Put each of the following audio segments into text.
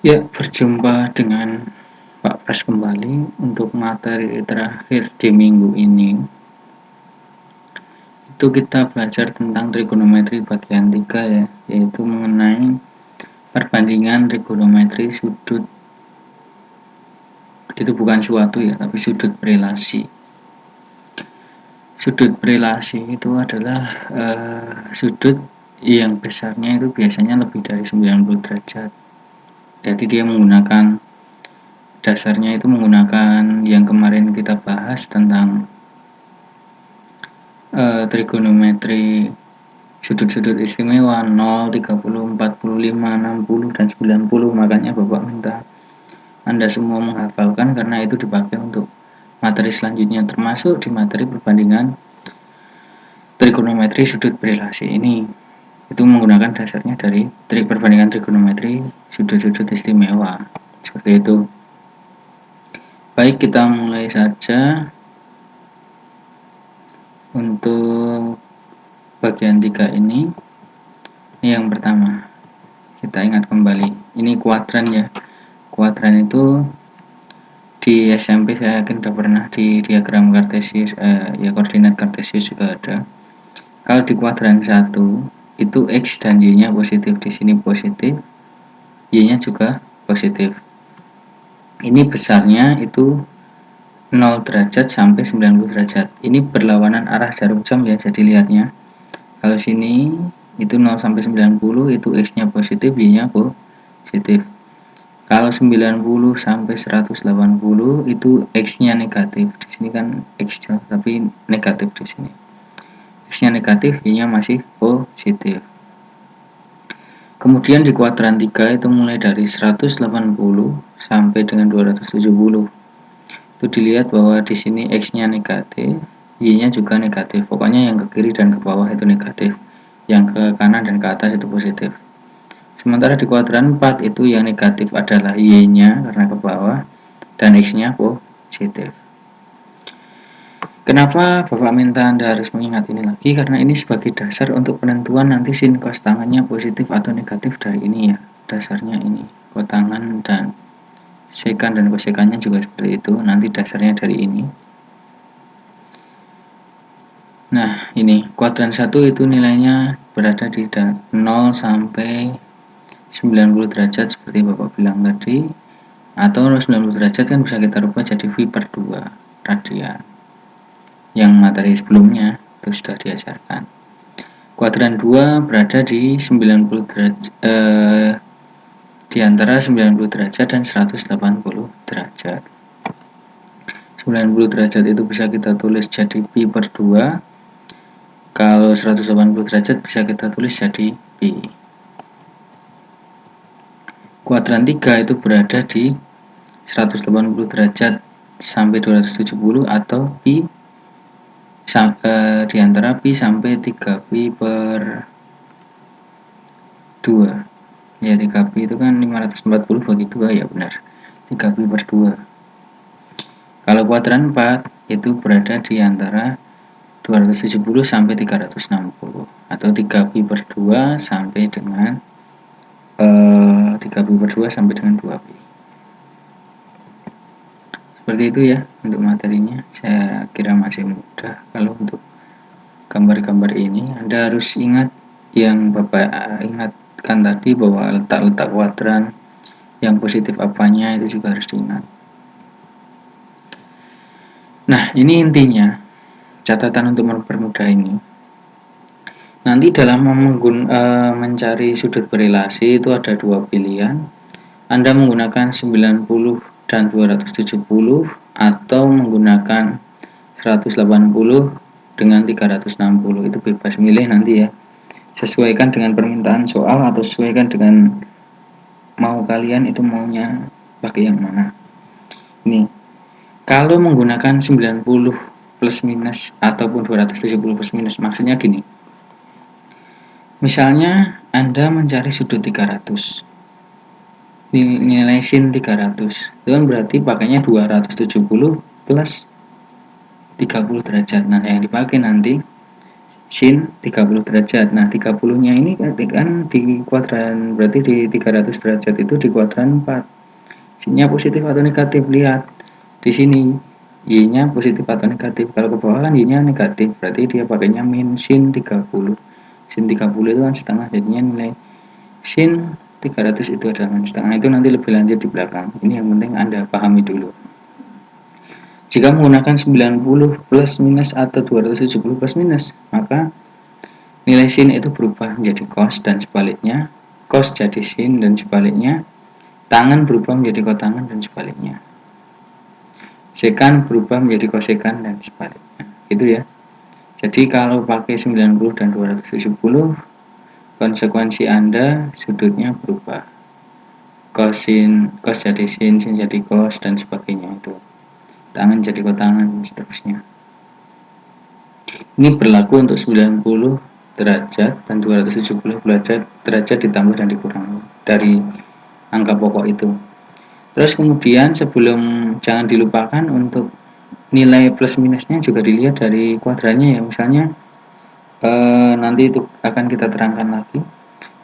Ya, berjumpa dengan Pak Pras kembali untuk materi terakhir di minggu ini. Itu kita belajar tentang trigonometri bagian 3 ya, yaitu mengenai perbandingan trigonometri sudut. Itu bukan suatu ya, tapi sudut relasi. Sudut relasi itu adalah sudut yang besarnya itu biasanya lebih dari 90 derajat. Jadi dia menggunakan dasarnya itu menggunakan yang kemarin kita bahas tentang trigonometri sudut-sudut istimewa 0, 30, 45, 60, dan 90. Makanya Bapak minta Anda semua menghafalkan karena itu dipakai untuk materi selanjutnya, termasuk di materi perbandingan trigonometri sudut berelasi ini. Itu menggunakan dasarnya dari perbandingan trigonometri sudut-sudut istimewa. Seperti itu. Baik, kita mulai saja untuk bagian 3 ini. Ini yang pertama. Kita ingat kembali. Ini kuadran ya. Kuadran itu di SMP saya yakin sudah pernah di diagram kartesius, ya koordinat kartesius juga ada. Kalau di kuadran 1 itu X dan Y nya positif, di sini positif, Y nya juga positif. Ini besarnya itu 0 derajat sampai 90 derajat. Ini berlawanan arah jarum jam ya, jadi lihatnya. Kalau sini itu 0 sampai 90 itu X nya positif, Y nya positif. Kalau 90 sampai 180 itu X-nya negatif. Di sini kan X tapi negatif di sini. X-nya negatif, Y-nya masih positif. Kemudian di kuadran 3 itu mulai dari 180 sampai dengan 270. Itu dilihat bahwa di sini X-nya negatif, Y-nya juga negatif. Pokoknya yang ke kiri dan ke bawah itu negatif. Yang ke kanan dan ke atas itu positif. Sementara di kuadran 4 itu yang negatif adalah Y-nya karena ke bawah dan X-nya positif. Kenapa Bapak minta Anda harus mengingat ini lagi? Karena ini sebagai dasar untuk penentuan nanti sin cos tangannya positif atau negatif dari ini ya. Dasarnya ini, kotangan dan sekan dan kosekannya juga seperti itu. Nanti dasarnya dari ini. Nah, ini kuadran 1 itu nilainya berada di 0 sampai 90 derajat seperti Bapak bilang tadi, atau 90 derajat kan bisa kita rubah jadi V/2 radian yang materi sebelumnya itu sudah diajarkan. Kuadran 2 berada di 90 derajat, di antara 90 derajat dan 180 derajat. 90 derajat itu bisa kita tulis jadi Pi/2. Kalau 180 derajat bisa kita tulis jadi Pi. Kuadran 3 itu berada di 180 derajat sampai 270 atau Pi di antara Pi sampai 3Pi/2. Ya, 3Pi itu kan 540 bagi 2 ya benar. 3Pi/2. Kalau kuadran 4 itu berada di antara 270 sampai 360 atau 3Pi/2 sampai dengan 3Pi/2 sampai dengan 2Pi. Seperti itu ya untuk materinya. Saya kira masih mudah. Kalau untuk gambar-gambar ini Anda harus ingat yang Bapak ingatkan tadi, bahwa letak-letak kuadran, yang positif apanya itu juga harus diingat. Nah, ini intinya catatan untuk mempermudah ini. Nanti dalam mencari sudut berelasi itu ada dua pilihan. Anda menggunakan 90 dan 270 atau menggunakan 180 dengan 360. Itu bebas milih nanti ya. Sesuaikan dengan permintaan soal atau sesuaikan dengan mau kalian itu maunya pakai yang mana. Ini kalau menggunakan 90 plus minus ataupun 270 plus minus, maksudnya gini. Misalnya Anda mencari sudut 300, nilai sin 300, itu kan berarti pakainya 270 plus 30 derajat. Nah, yang dipakai nanti sin 30 derajat. Nah 30 nya ini kan di kuadran, berarti di 300 derajat itu di kuadran 4. Sinnya positif atau negatif, lihat di sini y-nya positif atau negatif. Kalau ke bawah kan y-nya negatif, berarti dia pakainya min sin 30. Sin 30 itu kan setengah, jadinya nilai sin 300 itu adalah min setengah. Itu nanti lebih lanjut di belakang. Ini yang penting Anda pahami dulu. Jika menggunakan 90 plus minus atau 270 plus minus, maka nilai sin itu berubah menjadi cos dan sebaliknya, cos jadi sin dan sebaliknya, tangen berubah menjadi kotangen dan sebaliknya, sekan berubah menjadi kosekan dan sebaliknya. Gitu ya. Jadi kalau pakai 90 dan 270, konsekuensi Anda sudutnya berubah. Cos jadi sin jadi cos dan sebagainya itu. Tangan jadi kotangan dan seterusnya. Ini berlaku untuk 90 derajat dan 270 derajat ditambah dan dikurangi dari angka pokok itu. Terus kemudian jangan dilupakan untuk nilai plus minusnya juga dilihat dari kuadrannya ya. Misalnya nanti itu akan kita terangkan lagi.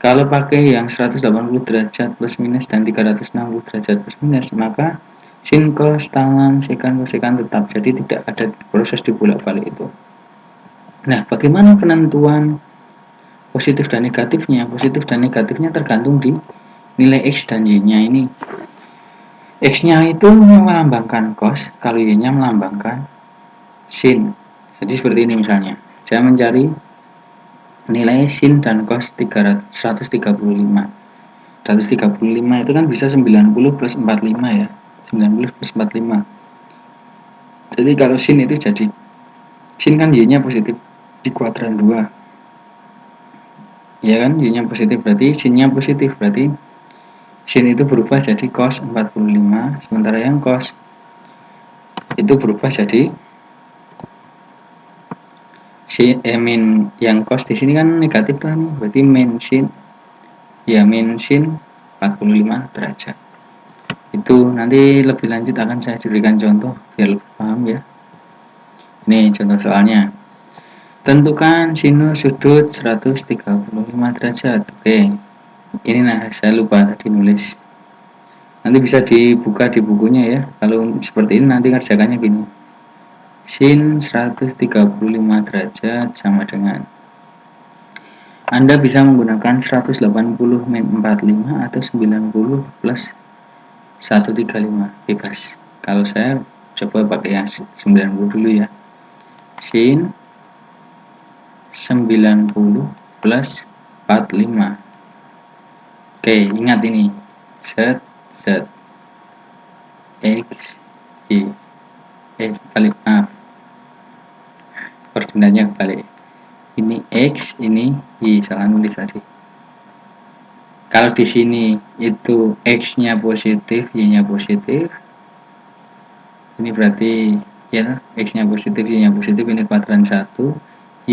Kalau pakai yang 180 derajat plus minus dan 360 derajat plus minus, maka sin cos tangan sekan kosekan tetap, jadi tidak ada proses dibolak-balik itu. Nah, bagaimana penentuan positif dan negatifnya? Positif dan negatifnya tergantung di nilai x dan y-nya ini. X-nya itu melambangkan cos, kalau y-nya melambangkan sin. Jadi seperti ini misalnya. Saya mencari nilai sin dan cos 135. 135 itu kan bisa 90 plus 45 ya. 90 plus 45. Jadi kalau sin itu jadi, sin kan y-nya positif di kuadran 2. Ya kan, y-nya positif berarti sin-nya positif, berarti sin itu berubah jadi cos 45, sementara yang cos itu berubah jadi min, yang cos di sini kan negatif kan, berarti min sin, ya min sin 45 derajat. Itu nanti lebih lanjut akan saya berikan contoh biar lebih paham ya. Ini contoh soalnya. Tentukan sinus sudut 135 derajat. Oke. Ini saya lupa tadi nulis. Nanti bisa dibuka di bukunya ya. Kalau seperti ini nanti kerjakannya gini. Sin 135 derajat sama dengan, Anda bisa menggunakan 180 min 45 atau 90 plus 135, bebas. Kalau saya coba pakai yang 90 dulu ya. Sin 90 plus 45. Oke, ingat ini. Z X Y. Balik, maaf. Koordinatnya balik. Ini X, ini Y, salah nulis tadi. Kalau di sini itu X-nya positif, Y-nya positif. Ini berarti ya X-nya positif, Y-nya positif, ini kuadran 1. Y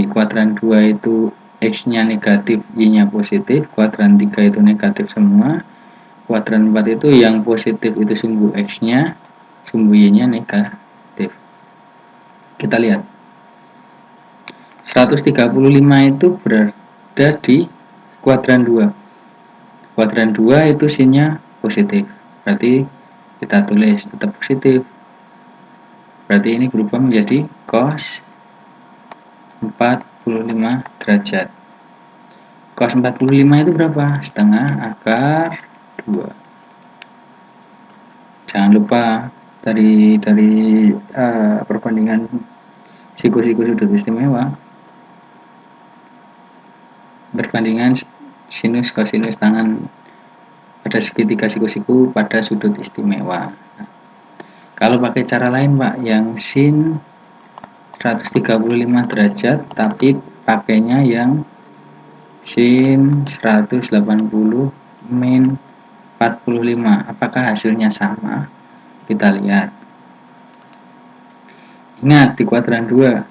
kuadran 2 itu X-nya negatif, Y-nya positif. Kuadran 3 itu negatif semua. Kuadran 4 itu yang positif itu sumbu X-nya, sumbu Y-nya negatif. Kita lihat. 135 itu berada di kuadran 2. Kuadran 2 itu sinnya positif. Berarti kita tulis tetap positif. Berarti ini berubah menjadi cos 45 derajat. Cos 45 itu berapa? Setengah akar 2. Jangan lupa dari perbandingan siku-siku sudut istimewa, perbandingan sinus kosinus tangan pada segitiga siku-siku pada sudut istimewa. Nah, kalau pakai cara lain Pak, yang sin 135 derajat tapi pakainya yang sin 180 min 45, apakah hasilnya sama? Kita lihat. Ingat di kuadran 2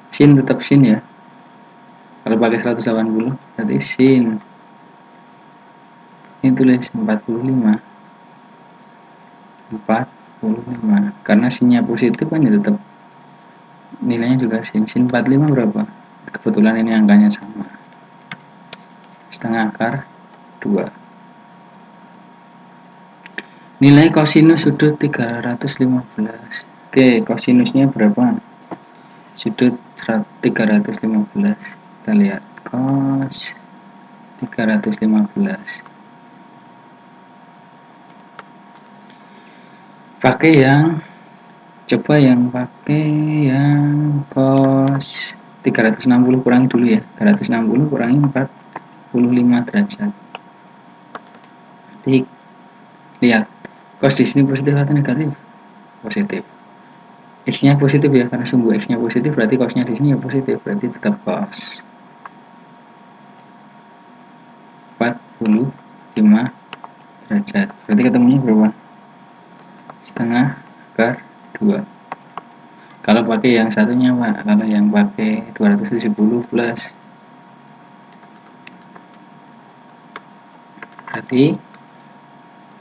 sin tetap sin ya. Kalau pakai 180 berarti sin, ini tulis 45 karena sinnya positif kan ya tetap nilainya juga sin 45 berapa? Kebetulan ini angkanya sama, setengah akar 2. Nilai kosinus sudut 315. Oke, kosinusnya berapa? Sudut 315. Kita lihat cos 315. Pakai yang pakai yang cos 360 kurangi dulu ya. 360 kurangi 45 derajat. Jadi lihat, cos di sini positif atau negatif? Positif. X-nya positif ya, karena sumbu X-nya positif berarti cos-nya di sini ya positif, berarti tetap cos 45 derajat. Berarti ketemunya berapa? Setengah akar 2. Kalau pakai yang satunya Pak, kalau yang pakai 270 plus, berarti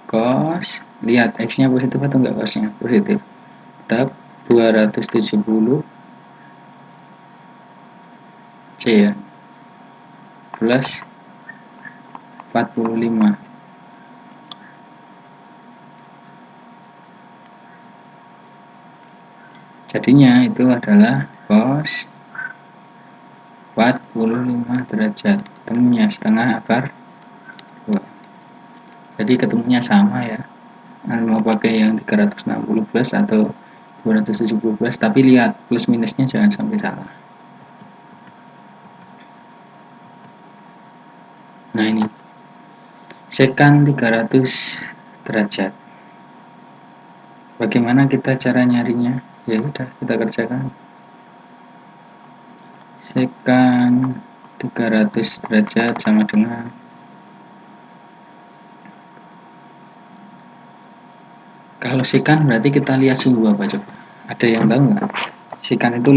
cos, lihat X-nya positif atau enggak? Cos-nya positif, tetap 270 C ya, plus 45. Jadinya itu adalah cos 45 derajat. Ketemunya setengah akar 2. Jadi ketemunya sama ya. Mau pakai yang 360 plus atau 270 plus, tapi lihat plus minusnya jangan sampai salah. Nah ini sekan 300 derajat. Bagaimana kita cara nyarinya? Ya udah, kita kerjakan. Sekan 300 derajat sama dengan, kalau sekan berarti kita lihat sumbu apa coba? Ada yang tahu nggak? Sekan itu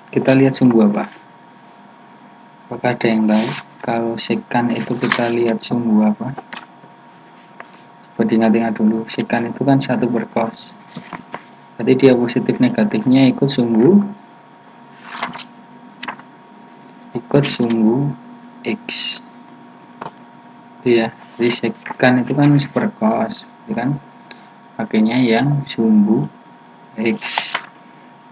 kita lihat sumbu apa? Apakah ada yang tahu? Kalau sekan itu kita lihat sumbu apa? Coba diingat-ingat dulu. Sekan itu kan 1 per cos. Berarti dia positif negatifnya ikut sumbu X. Ya, jadi sekan itu kan 1 per cos, kan? Pakainya yang sumbu X.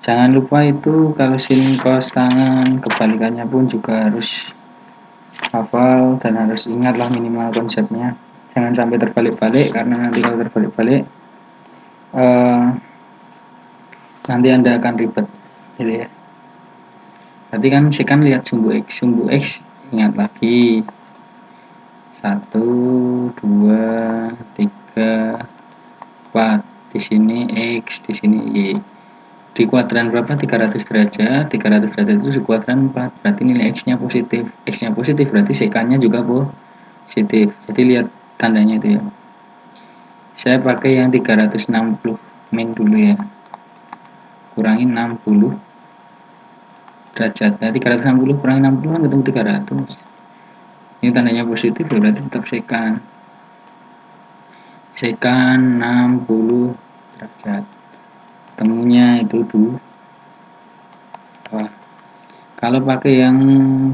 Jangan lupa itu kalau sin cos tangan kebalikannya pun juga harus hafal dan harus ingatlah minimal konsepnya. Jangan sampai terbalik-balik, karena nanti kalau terbalik-balik nanti Anda akan ribet gitu ya. Berarti kan sekan lihat sumbu X ingat lagi 1, 2, 3, 4. Di sini X, di sini Y. Di kuadran berapa? 300 derajat. 300 derajat itu di kuadran 4. Berarti nilai X-nya positif. X-nya positif berarti sekannya juga positif. Jadi lihat tandanya itu ya. Saya pakai yang 360 min dulu ya. Kurangi 60 derajat. Nah, 360 kurangi 60 kan ketemu 300. Ini tandanya positif ya, berarti tetap sekan. Sekan 60 derajat. Temunya itu 2. Kalau pakai yang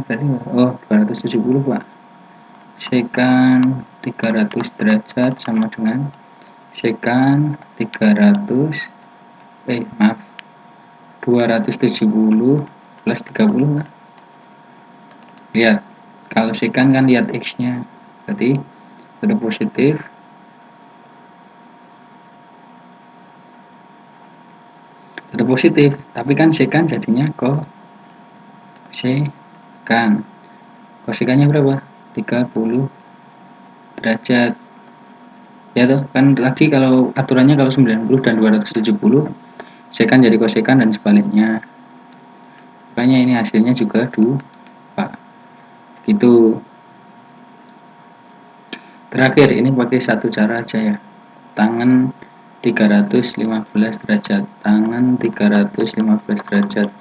berarti 270 Pak. Sekan 300 derajat sama dengan sekan 270 plus 30 Pak. Lihat, kalau sekan kan lihat X-nya, berarti tetap positif. Tetap positif, tapi kan sekan jadinya kosekan. Kosekannya berapa? 30 derajat. Ya toh, kan tadi kalau aturannya kalau 90 dan 270 sekan jadi kosekan dan sebaliknya. Makanya ini hasilnya juga 2 Pak. Gitu. Terakhir ini pakai satu cara aja ya. Tangan 315 derajat. Tangan 315 derajat.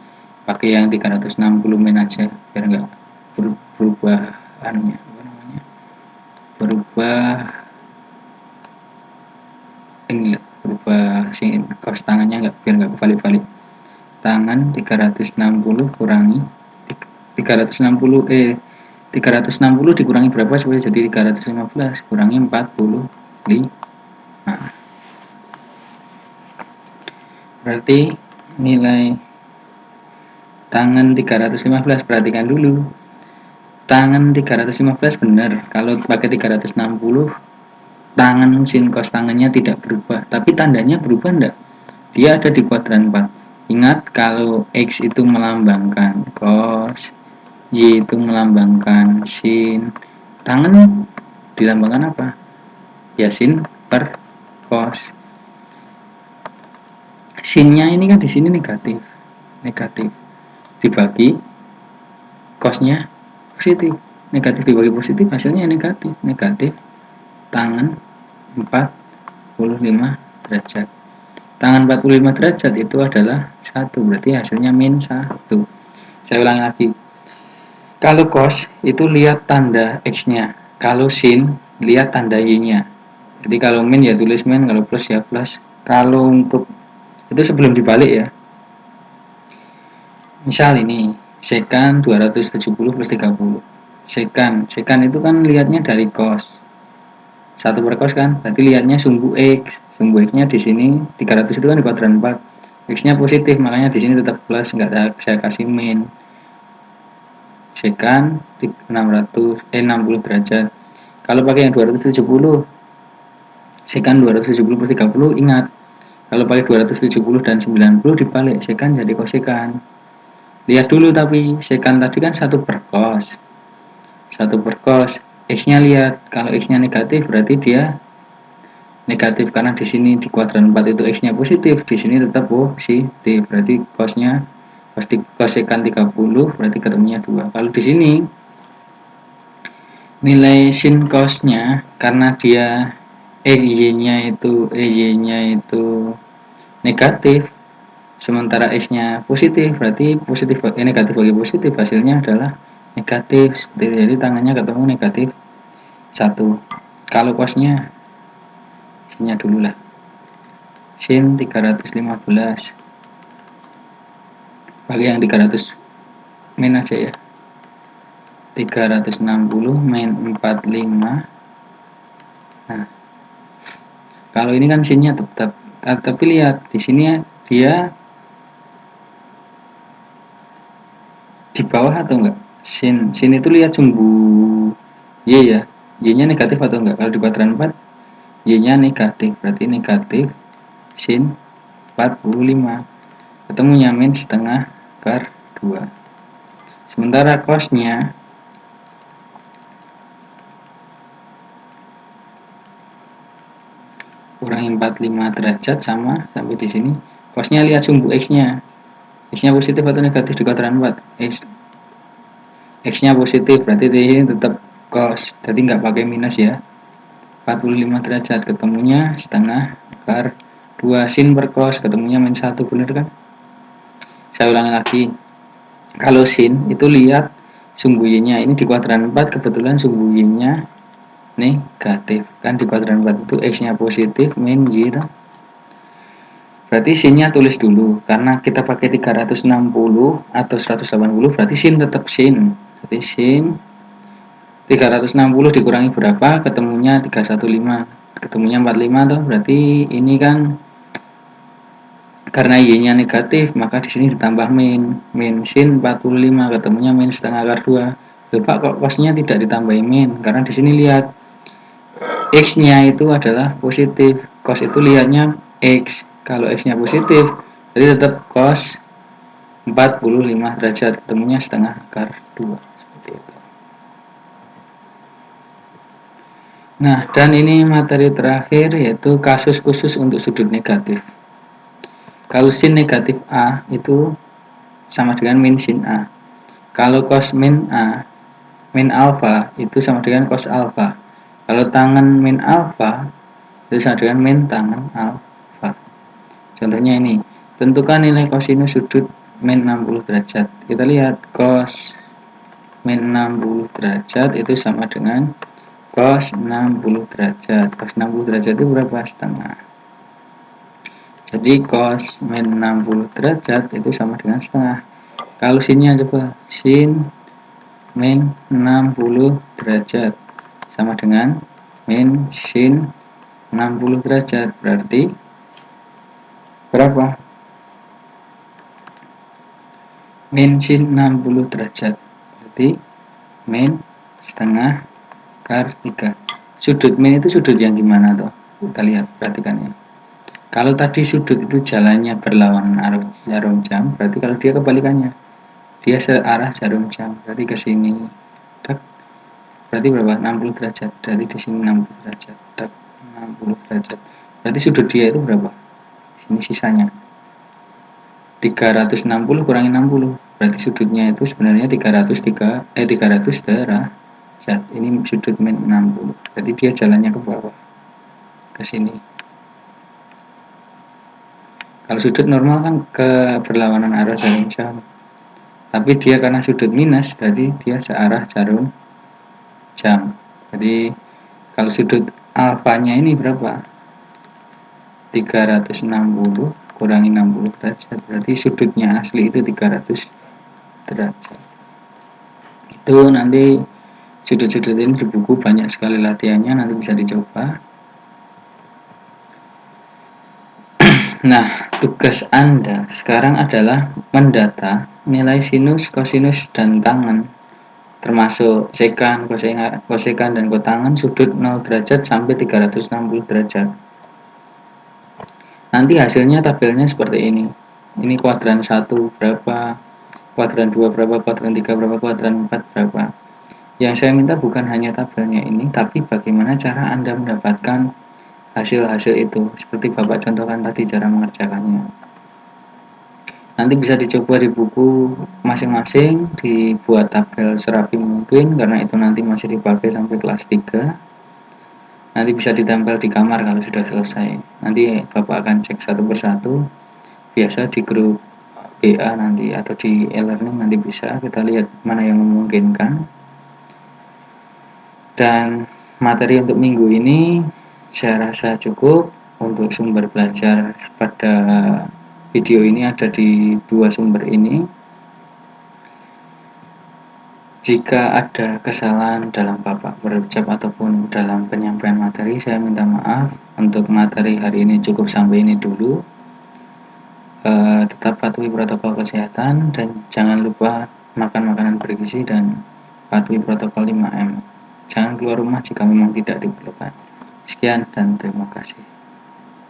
Pakai yang 360 min aja biar enggak berubah anunya, apa namanya? Berubah sing kos tangannya biar enggak kebalik-balik. tangan 360 kurangi 360 dikurangi berapa supaya jadi 315 kurangi 45. Berarti nilai tangan 315, perhatikan dulu. Tangan 315 benar. Kalau pakai 360 tangan sin cos tangannya tidak berubah, tapi tandanya berubah enggak? Dia ada di kuadran 4. Ingat kalau X itu melambangkan cos, Y itu melambangkan sin, tangan dilambangkan apa? Ya sin per cos. Sinnya ini kan di sini negatif dibagi cosnya positif, negatif dibagi positif hasilnya negatif tangan 45 derajat. Tangan 45 derajat itu adalah 1, berarti hasilnya min 1. Saya ulangi lagi. Kalau cos itu lihat tanda X-nya, kalau sin lihat tanda Y-nya. Jadi kalau min ya tulis min, kalau plus ya plus. Kalau untuk itu sebelum dibalik ya. Misal ini sekan 270 plus 30. Sekan itu kan lihatnya dari cos. 1 per cos kan, berarti lihatnya sumbu X. Sumbu X-nya di sini 300 itu kan di kuadran 4. X-nya positif, makanya di sini tetap plus, enggak saya kasih min. Sekan 60 derajat. Kalau pakai yang 270, sekan 270 plus 30, ingat. Kalau pakai 270 dan 90 dibalik, sekan jadi kosekan. Lihat dulu tapi, sekan tadi kan 1 per cos. 1 per cos. X-nya lihat, kalau X-nya negatif berarti dia negatif karena di sini di kuadran 4 itu X-nya positif, di sini tetap positif. Berarti cosnya cos sekan 30 berarti ketemunya 2. Kalau di sini nilai sin cosnya karena dia Y-nya itu negatif sementara X-nya positif, berarti negatif bagi positif hasilnya adalah negatif. Seperti itu. Jadi tangannya ketemu negatif 1. Kalau cosnya sinnya dulu lah, sin 315 bagi yang 300 min aja ya, 360 min 45. Nah, kalau ini kan sinnya tetap, tapi lihat di sini dia di bawah atau enggak? Sin itu lihat sumbu Y ya. Y-nya negatif atau enggak? Kalau di kuadran 4 Y-nya negatif, berarti negatif sin 45. Ketemunya min setengah per 2. Sementara cosnya kurangi 45 derajat sama sampai di sini. Cosnya lihat sumbu X-nya. X-nya positif atau negatif di kuadran 4? X-nya positif, berarti di sini tetap cos. Jadi nggak pakai minus ya. 45 derajat ketemunya setengah per 2 sin per cos ketemunya min 1, bener kan? Saya ulangi lagi. Kalau sin itu lihat sumbu Y-nya, ini di kuadran 4 kebetulan sumbu Y-nya negatif. Kan di kuadran 4 itu X-nya positif min Y. Berarti sin-nya tulis dulu, karena kita pakai 360 atau 180 berarti sin tetap sin. Berarti sin 360 dikurangi berapa? Ketemunya 315. Ketemunya 45 toh, berarti ini kan karena Y-nya negatif, maka di sini ditambah min sin 45, ketemunya min setengah akar 2. Pak, kok cosnya tidak ditambahin min? Karena di sini lihat X-nya itu adalah positif. Cos itu lihatnya X. Kalau X-nya positif, jadi tetap cos 45 derajat, ketemunya setengah akar 2. Seperti itu. Nah, dan ini materi terakhir yaitu kasus khusus untuk sudut negatif. Kalau sin negatif A itu sama dengan min sin A. Kalau cos min A, min alfa itu sama dengan cos alfa. Kalau tangan min alfa itu sama dengan min tangan alfa. Contohnya ini, tentukan nilai kosinus sudut min 60 derajat. Kita lihat cos min 60 derajat itu sama dengan cos 60 derajat. Cos 60 derajat itu berapa? Setengah. Jadi cos min 60 derajat itu sama dengan setengah. Kalau sinnya coba, sin min 60 derajat sama dengan min sin 60 derajat. Berarti berapa? Min sin 60 derajat. Berarti min setengah kar 3. Sudut min itu sudut yang gimana tuh? Kita lihat, perhatikan ya. Kalau tadi sudut itu jalannya berlawanan arah jarum jam, berarti kalau dia kebalikannya, dia searah jarum jam, berarti ke sini. Tak. Berarti berapa? 60 derajat. Dari di sini 60 derajat. Tak. 60 derajat. Berarti sudut dia itu berapa? Sini sisanya. 360 kurangi 60. Berarti sudutnya itu sebenarnya 300 derajat. Ini sudut min 60. Berarti dia jalannya ke bawah. Ke sini. Kalau sudut normal kan ke berlawanan arah jarum jam. Tapi dia karena sudut minus, berarti dia searah jarum jam. Jadi kalau sudut alfanya ini berapa? 360 kurangi 60 derajat. Berarti sudutnya asli itu 300 derajat. Itu nanti sudut-sudut ini di buku banyak sekali latihannya, nanti bisa dicoba. Nah, tugas Anda sekarang adalah mendata nilai sinus, kosinus, dan tangen, termasuk sekan, kosekan, dan kotangen sudut 0 derajat sampai 360 derajat. Nanti hasilnya tabelnya seperti ini. Ini kuadran 1 berapa, kuadran 2 berapa, kuadran 3 berapa, kuadran 4 berapa. Yang saya minta bukan hanya tabelnya ini, tapi bagaimana cara Anda mendapatkan hasil-hasil itu, seperti Bapak contohkan tadi cara mengerjakannya. Nanti bisa dicoba di buku masing-masing, dibuat tabel serapi mungkin, karena itu nanti masih dipakai sampai kelas 3. Nanti bisa ditempel di kamar kalau sudah selesai. Nanti Bapak akan cek satu persatu, biasa di grup BA nanti atau di e-learning nanti bisa kita lihat mana yang memungkinkan. Dan materi untuk minggu ini saya rasa cukup. Untuk sumber belajar pada video ini ada di 2 sumber ini. Jika ada kesalahan dalam Bapak berucap ataupun dalam penyampaian materi, saya minta maaf. Untuk materi hari ini cukup sampai ini dulu. Tetap patuhi protokol kesehatan dan jangan lupa makan makanan bergizi dan patuhi protokol 5M. Jangan keluar rumah jika memang tidak diperlukan. Sekian dan terima kasih.